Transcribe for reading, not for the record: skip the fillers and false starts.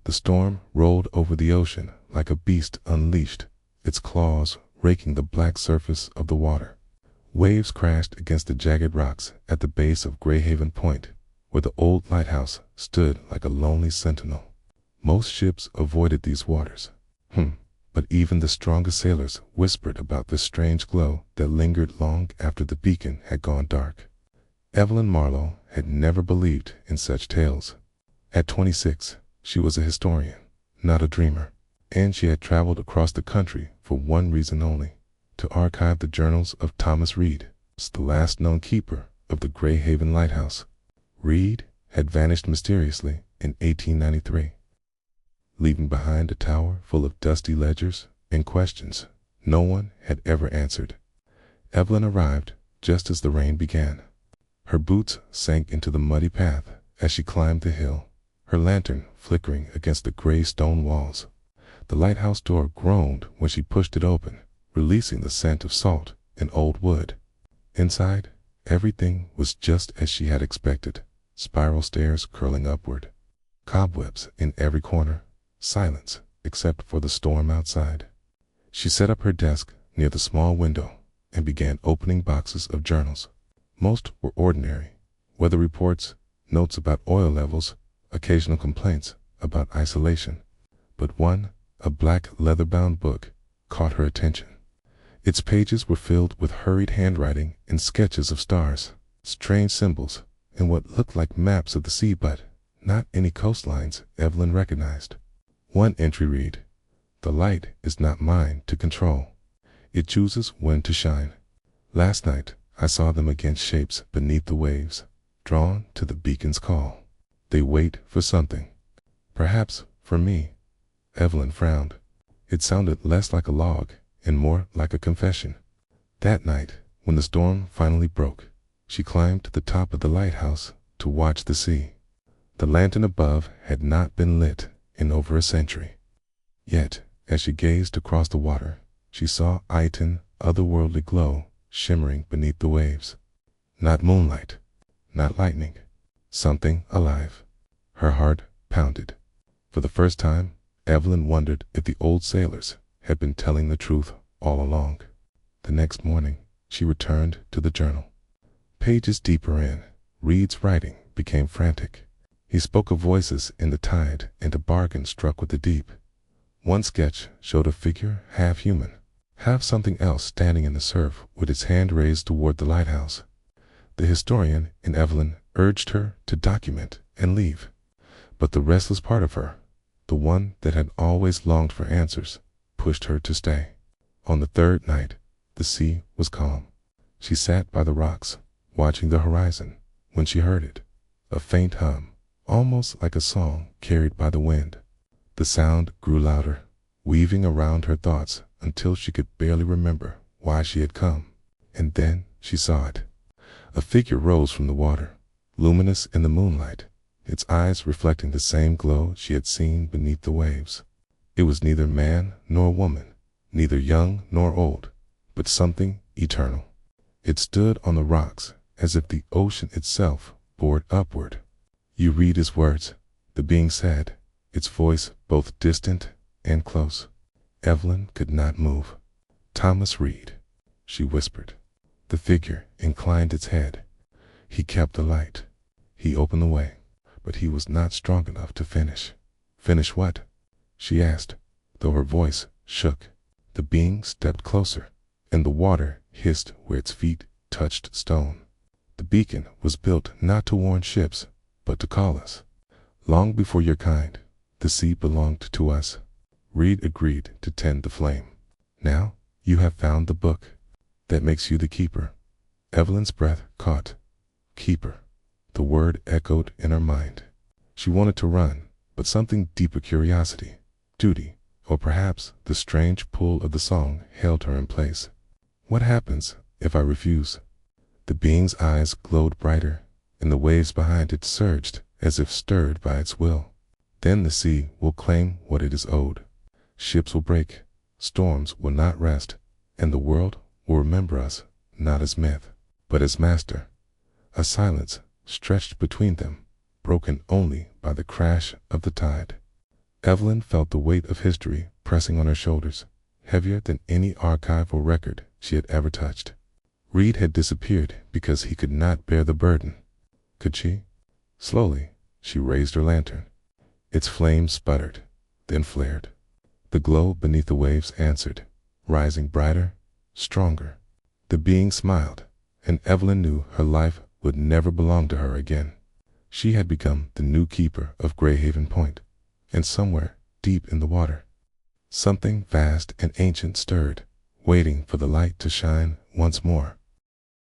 The storm rolled over the ocean like a beast unleashed, its claws raking the black surface of the water. Waves crashed against the jagged rocks at the base of Grayhaven Point, where the old lighthouse stood like a lonely sentinel. Most ships avoided these waters. But even the strongest sailors whispered about this strange glow that lingered long after the beacon had gone dark. Evelyn Marlowe had never believed in such tales. At 26, she was a historian, not a dreamer, and she had traveled across the country for one reason only: to archive the journals of Thomas Reed, the last known keeper of the Grayhaven Lighthouse. Reed had vanished mysteriously in 1893, leaving behind a tower full of dusty ledgers and questions no one had ever answered. Evelyn arrived just as the rain began. Her boots sank into the muddy path as she climbed the hill, her lantern flickering against the gray stone walls. The lighthouse door groaned when she pushed it open, releasing the scent of salt and old wood. Inside, everything was just as she had expected: spiral stairs curling upward, cobwebs in every corner, silence except for the storm outside. She set up her desk near the small window and began opening boxes of journals. Most were ordinary: weather reports, notes about oil levels, occasional complaints about isolation. But one, a black leather-bound book, caught her attention. Its pages were filled with hurried handwriting and sketches of stars, strange symbols, and what looked like maps of the sea, but not any coastlines Evelyn recognized. One entry read, "The light is not mine to control. It chooses when to shine. Last night I saw them against shapes beneath the waves, drawn to the beacon's call. They wait for something. Perhaps for me." Evelyn frowned. It sounded less like a log and more like a confession. That night, when the storm finally broke, she climbed to the top of the lighthouse to watch the sea. The lantern above had not been lit in over a century. Yet, as she gazed across the water, she saw Iton otherworldly glow shimmering beneath the waves. Not moonlight, not lightning, something alive. Her heart pounded. For the first time, Evelyn wondered if the old sailors had been telling the truth all along. The next morning, she returned to the journal. Pages deeper in, Reed's writing became frantic. He spoke of voices in the tide and a bargain struck with the deep. One sketch showed a figure half human, half something else standing in the surf with its hand raised toward the lighthouse. The historian in Evelyn urged her to document and leave, but the restless part of her, the one that had always longed for answers, pushed her to stay. On the third night, the sea was calm. She sat by the rocks, watching the horizon, when she heard it, a faint hum, almost like a song carried by the wind. The sound grew louder, weaving around her thoughts until she could barely remember why she had come. And then she saw it. A figure rose from the water, luminous in the moonlight, its eyes reflecting the same glow she had seen beneath the waves. It was neither man nor woman, neither young nor old, but something eternal. It stood on the rocks as if the ocean itself bored upward. "You read his words," the being said, its voice both distant and close. Evelyn could not move. "Thomas Reed," she whispered. The figure inclined its head. He kept the light. He opened the way, but he was not strong enough to finish. "Finish what?" she asked, though her voice shook. The being stepped closer, and the water hissed where its feet touched stone. "The beacon was built not to warn ships, but to call us. Long before your kind, the sea belonged to us." Reed agreed to tend the flame. "Now you have found the book. That makes you the keeper." Evelyn's breath caught. Keeper. The word echoed in her mind. She wanted to run, but something deeper, curiosity, duty, or perhaps the strange pull of the song held her in place. "What happens if I refuse?" The being's eyes glowed brighter, and the waves behind it surged as if stirred by its will. "Then the sea will claim what it is owed. Ships will break, storms will not rest, and the world will remember us not as myth, but as master." A silence stretched between them, broken only by the crash of the tide. Evelyn felt the weight of history pressing on her shoulders, heavier than any archive or record she had ever touched. Reed had disappeared because he could not bear the burden. Could she? Slowly, she raised her lantern. Its flame sputtered, then flared. The glow beneath the waves answered, rising brighter, stronger. The being smiled, and Evelyn knew her life would never belong to her again. She had become the new keeper of Grayhaven Point, and somewhere deep in the water, something vast and ancient stirred, waiting for the light to shine once more.